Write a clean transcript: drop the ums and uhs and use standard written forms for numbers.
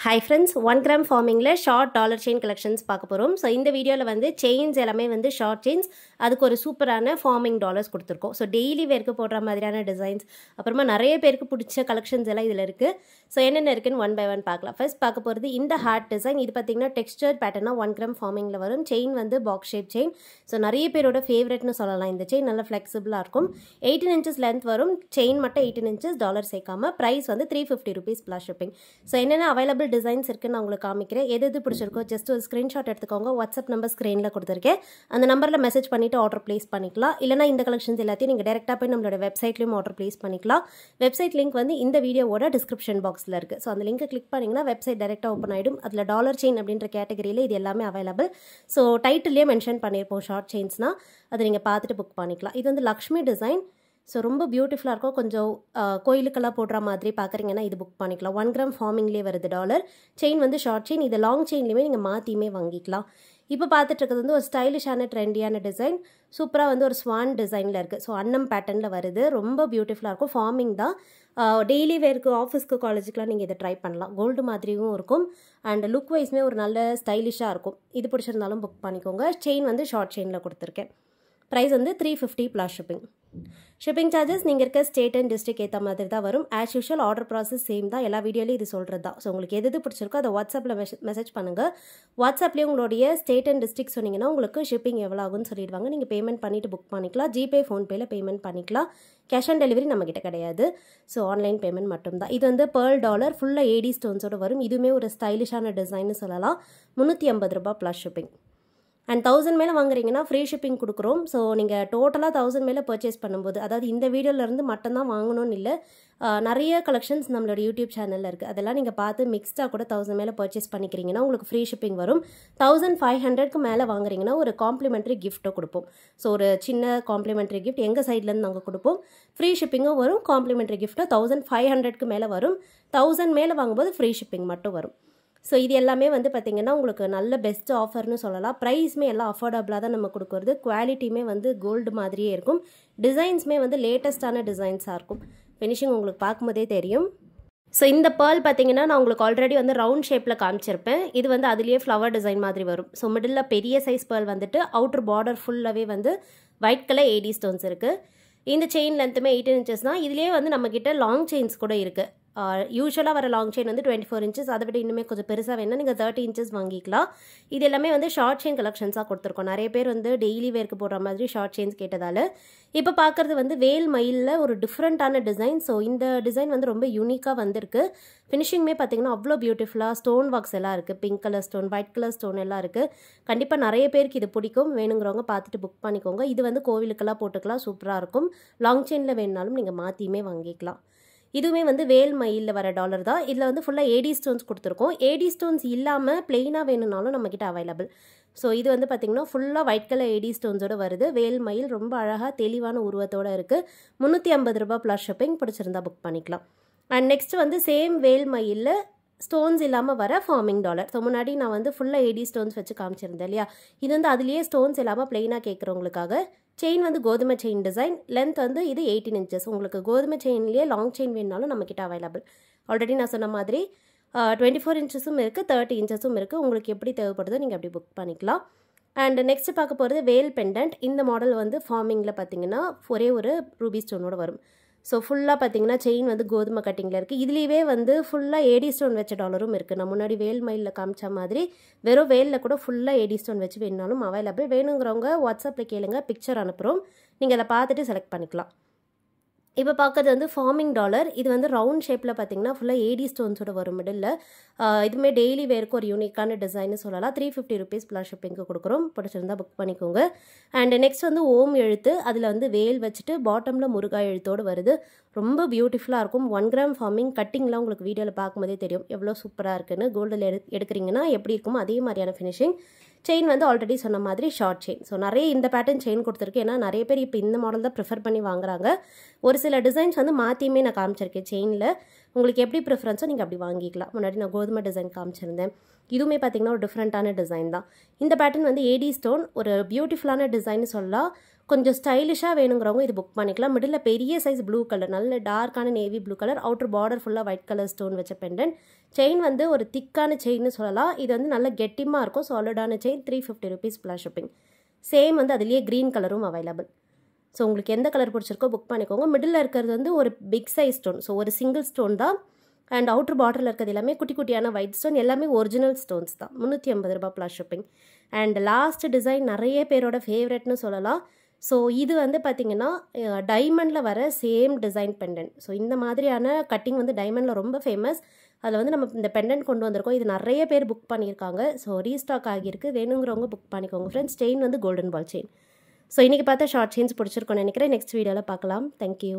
Hi friends, 1 gram forming la short dollar chain collections பார்க்க போறோம். So இந்த வீடியோல வந்து chains எல்லாமே வந்து short chains அதுக்கு ஒரு சூப்பரான forming dollars கொடுத்திருக்கோம். So daily wearக்கு போடுற மாதிரியான டிசைன்ஸ் அப்புறமா நிறைய பேருக்கு பிடிச்ச கலெக்ஷன்ஸ் எல்லாம் இதுல இருக்கு. So என்னென்ன இருக்குன்னு ஒன் பை ஒன் பார்க்கலாம். ஃபர்ஸ்ட் பார்க்க போறது இந்த ஹார்ட் டிசைன். இது பாத்தீங்கன்னா டெக்ஸ்சர்ட் பேட்டர்னா 1 gram formingல வரும். செயின் வந்து பாக்ஸ் ஷேப் செயின். So நிறைய பேரோட ஃபேவரட்னு சொல்லலாம். இந்த செயின் நல்ல ஃப்ளெக்சிபிளா இருக்கும். 18 inches length வரும். செயின் மட்டும் 18 inches டாலர் சேர்க்காம பிரைஸ் வந்து 350 rupees plus shipping. So என்னென்ன அவைலபிள் டிசைன்ஸ் இருக்குன்னு நான் உங்களுக்கு காமிக்கிறேன். எது பிடிச்சிருக்கோ ஜஸ்ட் ஒரு ஸ்கிரீன்ஷாட் எடுத்துக்கோங்க. வாட்ஸ்அப் நம்பர் ஸ்க்ரீனில் கொடுத்துருக்கேன். அந்த நம்பரில் மெசேஜ் பண்ணிவிட்டு ஆர்டர் ப்ளேஸ் பண்ணிக்கலாம். இல்லைனா இந்த கலெக்ஷன்ஸ் எல்லாத்தையும் நீங்கள் டேரெக்டாக போய் நம்மளோட வெப்சைட்லையும் ஆர்டர் ப்ளேஸ் பண்ணிக்கலாம். வெப்சைட் லிங்க் வந்து இந்த வீடியோவோட டிஸ்கிரிப்ஷன் பாக்ஸில் இருக்குது. ஸோ அந்த லிங்கை கிளிக் பண்ணிங்கன்னா வெப்சைட் டேரெக்டாக ஓப்பன் ஆகிடும். அதில் டாலர் செயின் அப்படின்ற கேட்டகரியில் இது எல்லாமே அவைலபிள். ஸோ டைட்டிலே மென்ஷன் பண்ணியிருப்போம் ஷார்ட் செயின்ஸ்னால் அதை நீங்கள் பார்த்துட்டு புக் பண்ணிக்கலாம். இது வந்து லக்ஷ்மி டிசைன். ஸோ ரொம்ப பியூட்டிஃபுல்லாக இருக்கும். கொஞ்சம் கோயிலுக்கெல்லாம் போடுற மாதிரி பார்க்குறீங்கன்னா இது புக் பண்ணிக்கலாம். 1 gram ஃபார்மிங்லேயே வருது டாலர். செயின் வந்து ஷார்ட் செயின். இது லாங் செயின்லேயுமே நீங்கள் மாற்றியுமே வாங்கிக்கலாம். இப்போ பார்த்துட்டு இருக்கிறது வந்து ஒரு ஸ்டைலிஷான ட்ரெண்டியான டிசைன். சூப்பராக வந்து ஒரு ஸ்வான் டிசைனில் இருக்குது. ஸோ அன்னம் பேட்டர்னில் வருது. ரொம்ப பியூட்டிஃபுல்லாக இருக்கும். ஃபார்மிங் தான். டெய்லி வேருக்கு ஆஃபீஸ்க்கு காலேஜுக்குலாம் நீங்கள் இதை ட்ரை பண்ணலாம். கோல்டு மாதிரியும் இருக்கும் அண்ட் லுக் வைஸ்மே ஒரு நல்ல ஸ்டைலிஷாக இருக்கும். இது பிடிச்சிருந்தாலும் புக் பண்ணிக்கோங்க. செயின் வந்து ஷார்ட் செயினில் கொடுத்துருக்கேன். ப்ரைஸ் வந்து 350 ப்ளஸ் ஷிப்பிங். ஷிப்பிங் சார்ஜஸ் நீங்கள் இருக்க ஸ்டேட் அண்ட் டிஸ்ட்ரிக்ட் ஏற்ற மாதிரி தான் வரும். As usual order process same தான். எல்லா வீடியோலையும் இது சொல்கிறது தான். ஸோ உங்களுக்கு எது பிடிச்சிருக்கோ அதை வாட்ஸ்அப்பில் மெசேஜ் பண்ணுங்கள். வாட்ஸ்அப்லேயே உங்களுடைய ஸ்டேட் அண்ட் டிஸ்ட்ரிக்ட் சொன்னீங்கன்னா உங்களுக்கு ஷிப்பிங் எவ்வளோ ஆகும்னு சொல்லிடுவாங்க. நீங்கள் பேமெண்ட் பண்ணிவிட்டு புக் பண்ணிக்கலாம். ஜிபே ஃபோன்பேயில் பேமெண்ட் பண்ணிக்கலாம். கேஷ் ஆன் டெலிவரி நம்மக்கிட்ட கிடையாது. ஸோ ஆன்லைன் பேமெண்ட் மட்டும்தான். இது வந்து பேர்ல் டாலர் ஃபுல்லாக ஏடி ஸ்டோன்ஸோடு வரும். இதுவுமே ஒரு ஸ்டைலிஷான டிசைன்னு சொல்லலாம். 350 ரூபாய் ப்ளஸ் ஷிப்பிங். அண்ட் 1000 மேலே வாங்குறீங்கன்னா ஃப்ரீ ஷிப்பிங் கொடுக்குறோம். ஸோ நீங்கள் டோட்டலாக 1000 மேலே பர்ச்சேஸ் பண்ணும்போது, அதாவது இந்த வீடியோலேருந்து மட்டும்தான் வாங்கணும்னு இல்லை, நிறைய கலெக்ஷன்ஸ் நம்மளோட யூடியூப் சேனலில் இருக்குது. அதெல்லாம் நீங்கள் பார்த்து மிக்ஸ்டாக கூட 1000 மேலே பர்ச்சேஸ் பண்ணிக்கிறீங்கன்னா உங்களுக்கு ஃப்ரீ ஷிப்பிங் வரும். 1500க்கு மேலே வாங்குறீங்கன்னா ஒரு காம்ப்ளிமெண்ட்ரி கிஃப்ட்டை கொடுப்போம். ஸோ ஒரு சின்ன காம்ப்ளிமெண்ட்ரி கிஃப்ட் எங்கள் சைட்லேருந்து நாங்கள் கொடுப்போம். ஃப்ரீ ஷிப்பிங்கும் வரும். காம்ப்ளிமெண்ட்ரி கிஃப்ட்டை 1500க்கு மேலே வரும். 1000 மேலே வாங்கும்போது ஃப்ரீ ஷிப்பிங் மட்டும் வரும். ஸோ இது எல்லாமே வந்து பார்த்திங்கன்னா உங்களுக்கு நல்ல பெஸ்ட் ஆஃபர்னு சொல்லலாம். ப்ரைஸுமே எல்லாம் அஃபோர்டபுளாக தான் நம்ம கொடுக்குறது. குவாலிட்டியுமே வந்து கோல்டு மாதிரியே இருக்கும். டிசைன்ஸுமே வந்து லேட்டஸ்ட்டான டிசைன்ஸாக இருக்கும். ஃபினிஷிங் உங்களுக்கு பார்க்கும்போதே தெரியும். ஸோ இந்த பேர்ல் பார்த்தீங்கன்னா நான் உங்களுக்கு ஆல்ரெடி வந்து ரவுண்ட் ஷேப்பில் காமிச்சிருப்பேன். இது வந்து அதுலேயே ஃப்ளவர் டிசைன் மாதிரி வரும். ஸோ மிடில் பெரிய சைஸ் பேர்ல் வந்துட்டு அவுட்டர் பார்டர் ஃபுல்லாகவே வந்து ஒயிட் கலர் ஏடி ஸ்டோன்ஸ் இருக்குது. இந்த செயின் லென்த்துமே 18 inches தான். இதுலேயே வந்து நம்மக்கிட்ட லாங் செயின்ஸ் கூட இருக்குது. யூஸ்வலாக வர லாங் செயின் வந்து 24 inches. அதை விட இன்னுமே கொஞ்சம் பெருசாக வேணும்னா நீங்கள் 30 inches வாங்கிக்கலாம். இது எல்லாமே வந்து ஷார்ட் செயின் கலெக்ஷன்ஸாக கொடுத்துருக்கோம். நிறைய பேர் வந்து டெய்லி வேர்க்கு போடுற மாதிரி ஷார்ட் செயின்ஸ் கேட்டதால் இப்போ பார்க்குறது வந்து வேல் மயிலில் ஒரு டிஃப்ரெண்ட்டான டிசைன். ஸோ இந்த டிசைன் வந்து ரொம்ப யூனிக்காக வந்திருக்கு. ஃபினிஷிங்குமே பார்த்தீங்கன்னா அவ்வளோ பியூட்டிஃபுல்லாக ஸ்டோன் ஒர்க்ஸ் எல்லாம் இருக்குது. Pink colour stone, white colour stone எல்லாம் இருக்குது. கண்டிப்பாக நிறைய பேருக்கு இது பிடிக்கும். வேணுங்கிறவங்க பார்த்துட்டு புக் பண்ணிக்கோங்க. இது வந்து கோவிலுக்கெல்லாம் போட்டுக்கலாம். சூப்பராக இருக்கும். லாங் செயினில் வேணுனாலும் நீங்கள் மாற்றியுமே வாங்கிக்கலாம். இதுவுமே வந்து வேல் மயிலில் வர டாலர் தான். இதில் வந்து ஃபுல்லாக ஏடி ஸ்டோன்ஸ் கொடுத்துருக்கோம். ஏடி ஸ்டோன்ஸ் இல்லாமல் பிளெயினாக வேணும்னாலும் நம்மக்கிட்ட அவைலபிள். ஸோ இது வந்து பார்த்திங்கன்னா ஃபுல்லாக ஒயிட் கலர் ஏடி ஸ்டோன்ஸோடு வருது. வேல் மயில் ரொம்ப அழகாக தெளிவான உருவத்தோடு இருக்குது. 350 ரூபாய் ப்ளஸ் ஷிப்பிங். பிடிச்சிருந்தா புக் பண்ணிக்கலாம். அண்ட் நெக்ஸ்ட் வந்து சேம் வேல் மயிலில் ஸ்டோன்ஸ் இல்லாமல் வர ஃபார்மிங் டாலர். ஸோ முன்னாடி நான் வந்து ஃபுல்லாக ஏடி ஸ்டோன்ஸ் வச்சு காமிச்சிருந்தேன் இல்லையா. இது வந்து அதுலேயே ஸ்டோன்ஸ் இல்லாமல் பிளெயினாக கேட்குறவங்களுக்காக. செயின் வந்து கோதுமை செயின் டிசைன். லென்த் வந்து இது 18 inches. உங்களுக்கு கோதுமை செயின்லேயே லாங் செயின் வேணுனாலும் நம்மக்கிட்ட அவைலபிள். ஆல்ரெடி நான் சொன்ன மாதிரி 24 inchஸும் இருக்குது, 30 inchஸும் இருக்குது. உங்களுக்கு எப்படி தேவைப்படுதோ நீங்கள் அப்படி புக் பண்ணிக்கலாம். அண்ட் நெக்ஸ்ட் பார்க்க போகிறது வேல் பெண்டன்ட். இந்த மாடல் வந்து ஃபார்மிங்கில் பார்த்தீங்கன்னா ஒரே ஒரு ரூபி ஸ்டோனோடு வரும். ஸோ ஃபுல்லாக பார்த்தீங்கன்னா செயின் வந்து கோதுமை கட்டிங்கில் இருக்குது. இதுலேயே வந்து ஃபுல்லாக ஏடி ஸ்டோன் வச்ச டாலரும் இருக்குது. நான் முன்னாடி வேல் மயிலில் காமிச்ச மாதிரி வெறும் வேலில் கூட ஃபுல்லாக ஏடி ஸ்டோன் வச்சு வேணுனாலும் அவைலபிள். வேணுங்கிறவங்க வாட்ஸ்அப்பில் கேளுங்க, பிக்சர் அனுப்புகிறோம். நீங்கள் அதை பார்த்துட்டு செலக்ட் பண்ணிக்கலாம். இப்போ பார்க்குறது வந்து ஃபார்மிங் டாலர். இது வந்து ரவுண்ட் ஷேப்பில் பார்த்தீங்கன்னா ஃபுல்லாக ஏடி ஸ்டோன்ஸோட வரும் மிடில். இதுவுமே டெய்லி வேருக்கு ஒரு யூனிக்கான டிசைன்னு சொல்லலாம். 350 rupees ப்ளஸ் ஷிப்பிங்க்கு கொடுக்குறோம். பிடிச்சிருந்தா புக் பண்ணிக்கோங்க. அண்ட் நெக்ஸ்ட் வந்து ஓம் எழுத்து. அதில் வந்து வேல் வச்சுட்டு பாட்டமில் முருகா எழுத்தோடு வருது. ரொம்ப பியூட்டிஃபுல்லாக இருக்கும். 1 gram ஃபார்மிங். கட்டிங்லாம் உங்களுக்கு வீடியோவில் பார்க்கும்போதே தெரியும் எவ்வளோ சூப்பராக இருக்குன்னு. கோல்டில் எடுக்கிறீங்கன்னா எப்படி இருக்குமோ அதே மாதிரியான ஃபினிஷிங். செயின் வந்து ஆல்ரெடி சொன்ன மாதிரி ஷார்ட் செயின். ஸோ நிறைய இந்த பேட்டர்ன் செயின் கொடுத்துருக்கு. ஏன்னா நிறைய பேர் இப்போ இந்த மாடல் தான் ப்ரிஃபர் பண்ணி வாங்குறாங்க. ஒரு சில டிசைன்ஸ் வந்து மாற்றியுமே நான் காமிச்சிருக்கேன் செயினில். உங்களுக்கு எப்படி ப்ரிஃபரன்ஸோ நீங்கள் அப்படி வாங்கிக்கலாம். முன்னாடி நான் கோதுமை டிசைன் காமிச்சிருந்தேன். இதுவுமே பார்த்திங்கன்னா ஒரு டிஃப்ரெண்ட்டான டிசைன் தான். இந்த பேட்டர்ன் வந்து ஏடி ஸ்டோன் ஒரு பியூட்டிஃபுல்லான டிசைன்னு சொல்லலாம். கொஞ்சம் ஸ்டைலிஷாக வேணுங்கிறவங்க இது புக் பண்ணிக்கலாம். மிடில் பெரிய சைஸ் ப்ளூ கலர், நல்ல டார்க்கான navy blue colour, outer border ஃபுல்லாக ஒயிட் கலர் ஸ்டோன் வச்ச பெண்டன்ட். செயின் வந்து ஒரு திக்கான செயின்னு சொல்லலாம். இது வந்து நல்ல கெட்டிமாக இருக்கும், சாலிடான chain. 350 rupees plus shipping. Same வந்து அதுலேயே க்ரீன் கலரும் அவைலபிள். ஸோ உங்களுக்கு எந்த கலர் பிடிச்சிருக்கோ புக் பண்ணிக்கோங்க. மிடில் இருக்கிறது வந்து ஒரு பிக் சைஸ் ஸ்டோன், ஸோ ஒரு சிங்கிள் ஸ்டோன் தான். அண்ட் அவுட்டர் பார்டரில் இருக்கிறது எல்லாமே குட்டி குட்டியான ஒயிட் ஸ்டோன், எல்லாமே ஒரிஜினல் ஸ்டோன்ஸ் தான். 350 ரூபாய் plus shipping. And last design நிறைய பேரோட ஃபேவரெட்னு சொல்லலாம். ஸோ இது வந்து பார்த்திங்கன்னா டைமண்டில் வர சேம் டிசைன் பெண்டன்ட். ஸோ இந்த மாதிரியான கட்டிங் வந்து டைமண்டில் ரொம்ப ஃபேமஸ். அதில் வந்து நம்ம இந்த பெண்டன்ட் கொண்டு வந்திருக்கோம். இது நிறைய பேர் புக் பண்ணியிருக்காங்க. ஸோ ரீஸ்டாக் ஆகியிருக்கு, வேணுங்கிறவங்க புக் பண்ணிக்கோங்க ஃப்ரெண்ட்ஸ். செயின் வந்து கோல்டன் பால் செயின். ஸோ இன்றைக்கி பார்த்தா ஷார்ட் செயின்ஸ் பிடிச்சிருக்கோன்னு நினைக்கிறேன். நெக்ஸ்ட் வீடியோவில் பார்க்கலாம். தேங்க்யூ.